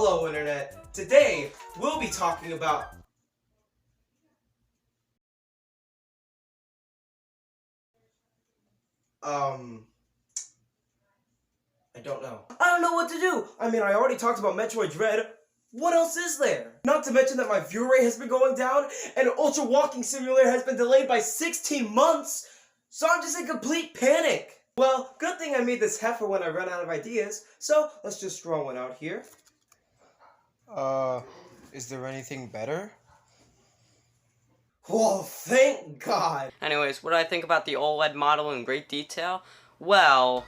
Hello Internet! Today, we'll be talking about I don't know. I don't know what to do! I mean, I already talked about Metroid Dread. What else is there? Not to mention that my view rate has been going down, and Ultra Walking Simulator has been delayed by 16 months, so I'm just in complete panic! Well, good thing I made this heifer when I ran out of ideas, so let's just throw one out here. Is there anything better? Well, thank God! Anyways, what do I think about the OLED model in great detail? Well...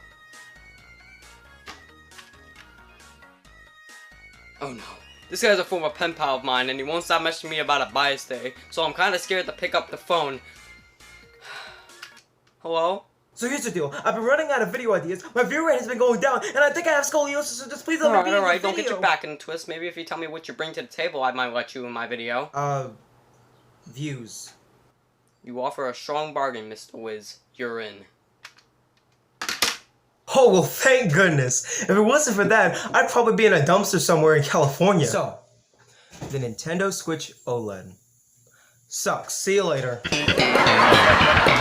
oh no. This guy's a former pen pal of mine and he won't stop messaging me about a bias day, so I'm kinda scared to pick up the phone. Hello? So here's the deal, I've been running out of video ideas, my view rate has been going down, and I think I have scoliosis, so just please let me be in the Alright, video. don't get your back in a twist. Maybe if you tell me what you bring to the table, I might let you in my video. Views. You offer a strong bargain, Mr. Wiz. You're in. Oh, well, thank goodness. If it wasn't for that, I'd probably be in a dumpster somewhere in California. So, the Nintendo Switch OLED. Sucks. See you later.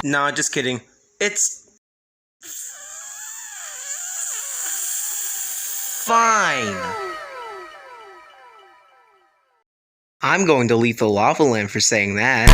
Nah, just kidding. It's... fine. I'm going to Lethal Lava Land for saying that.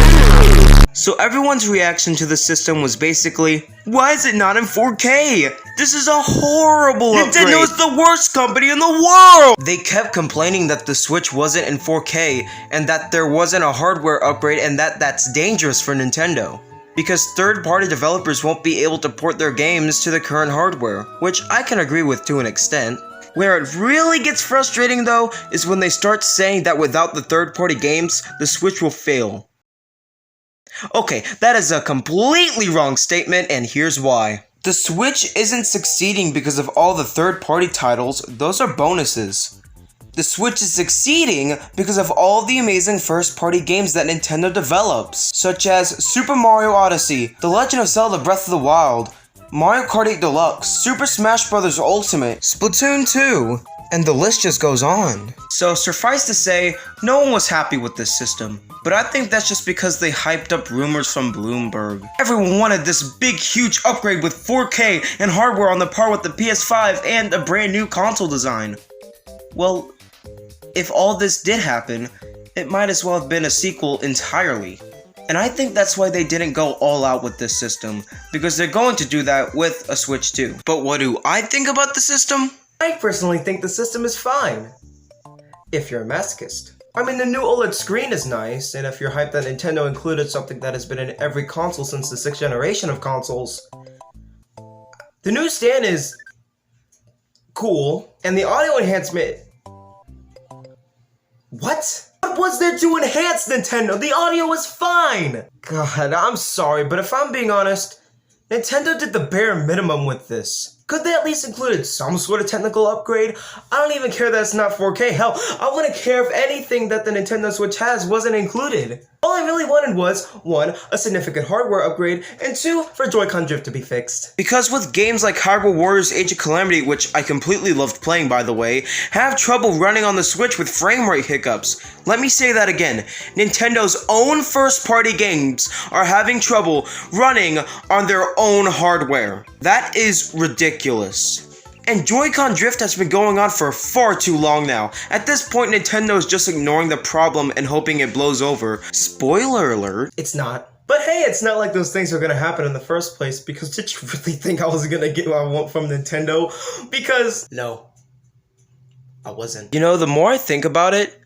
So everyone's reaction to the system was basically, why is it not in 4K? This is a horrible upgrade. Nintendo's the worst company in the world! They kept complaining that the Switch wasn't in 4K and that there wasn't a hardware upgrade and that that's dangerous for Nintendo. Because third-party developers won't be able to port their games to the current hardware, which I can agree with to an extent. Where it really gets frustrating though, is when they start saying that without the third-party games, the Switch will fail. Okay, that is a completely wrong statement, and here's why. The Switch isn't succeeding because of all the third-party titles, those are bonuses. The Switch is succeeding because of all the amazing first-party games that Nintendo develops, such as Super Mario Odyssey, The Legend of Zelda Breath of the Wild, Mario Kart 8 Deluxe, Super Smash Bros. Ultimate, Splatoon 2, and the list just goes on. So suffice to say, no one was happy with this system. But I think that's just because they hyped up rumors from Bloomberg. Everyone wanted this big huge upgrade with 4K and hardware on the par with the PS5 and a brand new console design. Well, if all this did happen, it might as well have been a sequel entirely. And I think that's why they didn't go all out with this system, because they're going to do that with a Switch 2. But what do I think about the system? I personally think the system is fine. If you're a masochist. I mean, the new OLED screen is nice, and if you're hyped that Nintendo included something that has been in every console since the 6th generation of consoles. The new stand is cool, and the audio enhancement... What? What was there to enhance, Nintendo? The audio was fine! God, I'm sorry, but if I'm being honest, Nintendo did the bare minimum with this. Could they at least included some sort of technical upgrade? I don't even care that it's not 4K. Hell, I wouldn't care if anything that the Nintendo Switch has wasn't included. All I really wanted was, 1, a significant hardware upgrade, and 2, for Joy-Con drift to be fixed. Because with games like Hyrule Warriors Age of Calamity, which I completely loved playing by the way, have trouble running on the Switch with frame rate hiccups. Let me say that again. Nintendo's own first-party games are having trouble running on their own hardware. That is ridiculous. And Joy-Con drift has been going on for far too long now. At this point, Nintendo is just ignoring the problem and hoping it blows over. Spoiler alert. It's not. But hey, it's not like those things are gonna happen in the first place, because did you really think I was gonna get what I want from Nintendo? Because, no. I wasn't. You know, the more I think about it,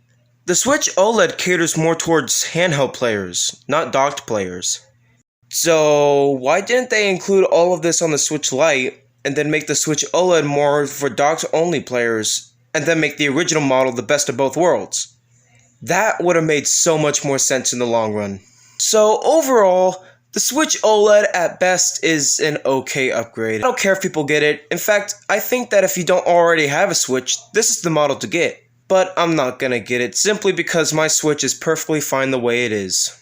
the Switch OLED caters more towards handheld players, not docked players. So, why didn't they include all of this on the Switch Lite, and then make the Switch OLED more for docked-only players, and then make the original model the best of both worlds? That would have made so much more sense in the long run. So, overall, the Switch OLED at best is an okay upgrade. I don't care if people get it. In fact, I think that if you don't already have a Switch, this is the model to get. But I'm not gonna get it, simply because my Switch is perfectly fine the way it is.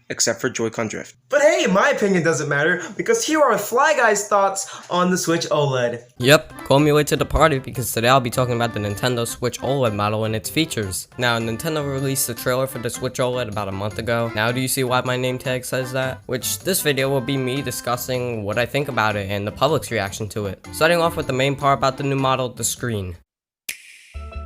except for Joy-Con drift. But hey, my opinion doesn't matter, because here are Fly Guy's thoughts on the Switch OLED. Yep, call me late to the party because today I'll be talking about the Nintendo Switch OLED model and its features. Now, Nintendo released the trailer for the Switch OLED about a month ago. Now do you see why my name tag says that? Which this video will be me discussing what I think about it and the public's reaction to it. Starting off with the main part about the new model, the screen.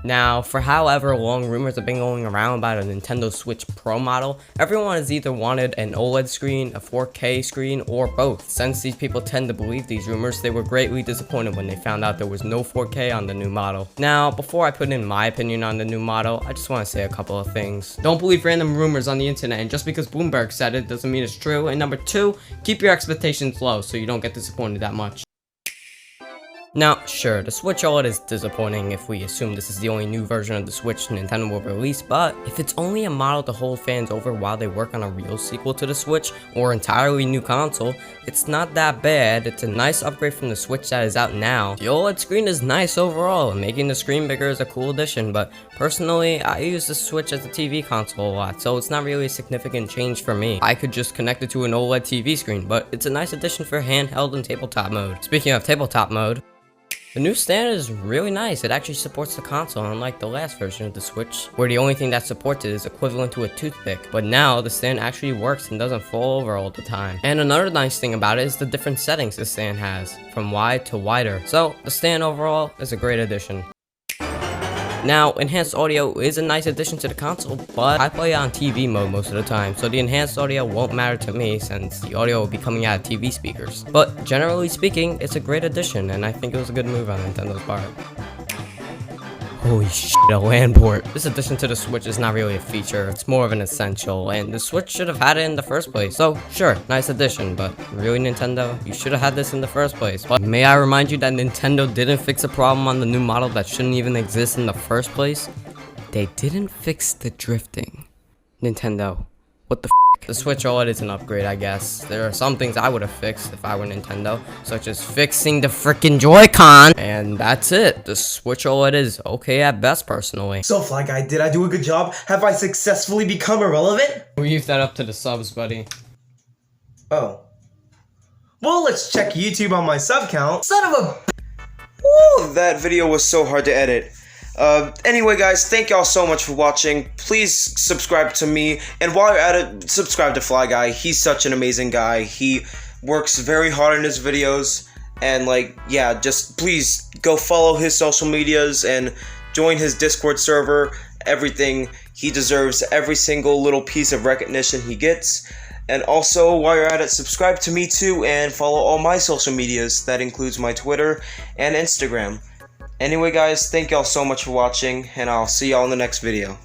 Now, for however long rumors have been going around about a Nintendo Switch Pro model, everyone has either wanted an OLED screen, a 4K screen, or both. Since these people tend to believe these rumors, they were greatly disappointed when they found out there was no 4K on the new model. Now, before I put in my opinion on the new model, I just want to say a couple of things. Don't believe random rumors on the internet, and just because Bloomberg said it doesn't mean it's true. And number 2, keep your expectations low so you don't get disappointed that much. Now, sure, the Switch OLED is disappointing if we assume this is the only new version of the Switch Nintendo will release, but if it's only a model to hold fans over while they work on a real sequel to the Switch or entirely new console, it's not that bad. It's a nice upgrade from the Switch that is out now. The OLED screen is nice overall, and making the screen bigger is a cool addition, but personally, I use the Switch as a TV console a lot, so it's not really a significant change for me. I could just connect it to an OLED TV screen, but it's a nice addition for handheld and tabletop mode. Speaking of tabletop mode, the new stand is really nice. It actually supports the console, unlike the last version of the Switch, where the only thing that supports it is equivalent to a toothpick. But now, the stand actually works and doesn't fall over all the time. And another nice thing about it is the different settings the stand has, from wide to wider. So, the stand overall is a great addition. Now, enhanced audio is a nice addition to the console, but I play it on TV mode most of the time, so the enhanced audio won't matter to me since the audio will be coming out of TV speakers. But generally speaking, it's a great addition, and I think it was a good move on Nintendo's part. Holy shit, a LAN port. This addition to the Switch is not really a feature, it's more of an essential, and the Switch should have had it in the first place. So, sure, nice addition, but really Nintendo, you should have had this in the first place. But may I remind you that Nintendo didn't fix a problem on the new model that shouldn't even exist in the first place? They didn't fix the drifting. Nintendo, what the f***? The Switch OLED is an upgrade, I guess. There are some things I would have fixed if I were Nintendo, such as fixing the freaking Joy-Con, and that's it. The Switch OLED is okay at best, personally. So, Fly Guy, did I do a good job? Have I successfully become irrelevant? Leave that up to the subs, buddy. Oh. Well, let's check YouTube on my sub count. Son of a... Woo, that video was so hard to edit. Anyway guys, thank y'all so much for watching. Please subscribe to me, and while you're at it, subscribe to Fly Guy. He's such an amazing guy. He works very hard in his videos, and yeah, just please go follow his social medias and join his Discord server. Everything. He deserves every single little piece of recognition he gets. And also, while you're at it, subscribe to me too, and follow all my social medias. That includes my Twitter and Instagram. Anyway guys, thank y'all so much for watching, and I'll see y'all in the next video.